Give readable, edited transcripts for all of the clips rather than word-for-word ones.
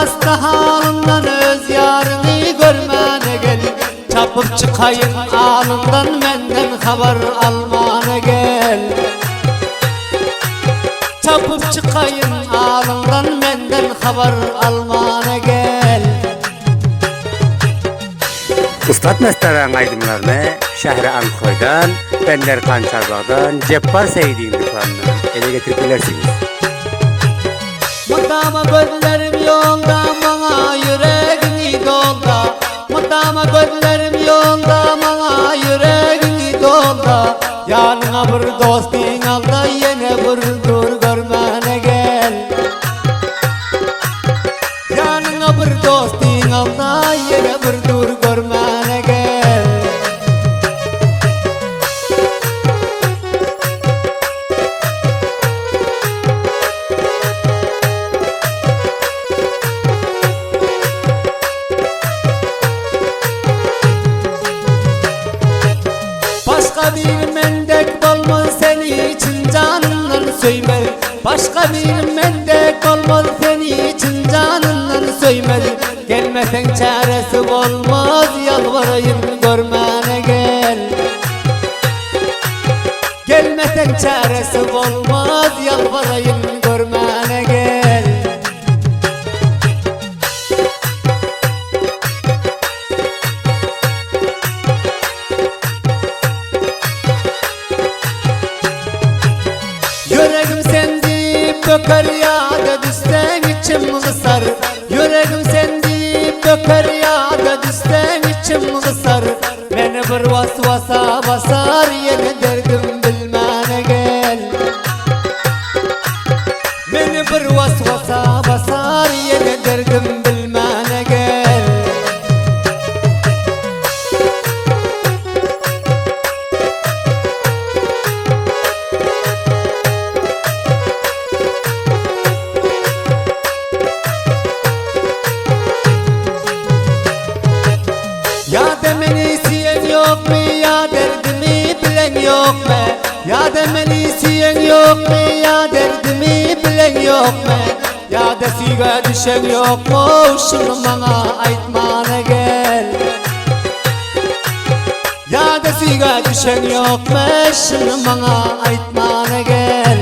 hasta halından öz yarını görmene gel. Çapıp çıkayım alından menden haber almana gel. Çapıp çıkayım alından menden haber almana gel. Islatmastarang aydınlarını şehre Ankoy'dan, Bender Kançarbağ'dan, Ceppar Seydi'nin dükkanını ele getirip bilersiniz. Mutama gözlerim yolda, bana yüreğini dolda. Mutama gözlerim yolda, bana yüreğini dolda. Yanına bir dostin al da yine bir dur görmene gel. Yanına bir dostin al da yine bir dur görmene gel. Başka bir mendek olmaz seni için canından söymer. Başka bir mendek olmaz seni için canından söymer. Gelmesen çaresi olmaz yalvarayım görmene gel. Gelmesen çaresi olmaz yalvarayım görmene gel. Yüreğim sendi böker ya da düşsen içim kısar. Yüreğim sendi böker ya da düşsen içim kısar. Beni bir vasvasa basar yine derdim bilmene gel. Beni bir vasvasa basar yine derdim bilmene gel. Ya demeni siyen yok mu ya derdimi bilen yok mu? Ya demeni siyen yok mu ya derdimi bilen yok mu? Ya da siga düşen yok mu şunu bana aytmana gel. Ya da siga düşen yok mu şunu bana aytmana gel.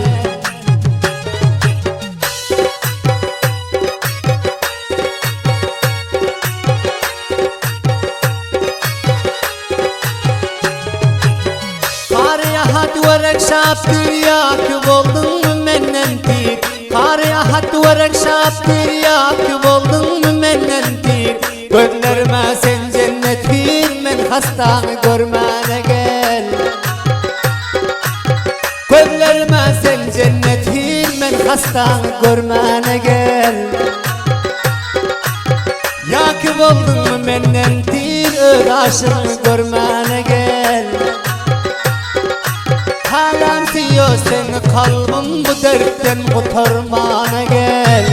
Warek şaptır yakıp oldun mu menden tir. Kari ahat warek şaptır yakıp oldun mu menden tir. Gözlerime sen cennet bir men hastanı görmene gel. Gözlerime sen cennet bir men hastanı görmene gel. Yakıp oldun mu menden tir ödaşını görmene gel. Halam siyo sen kalbim bu dertten kurtarmana gel.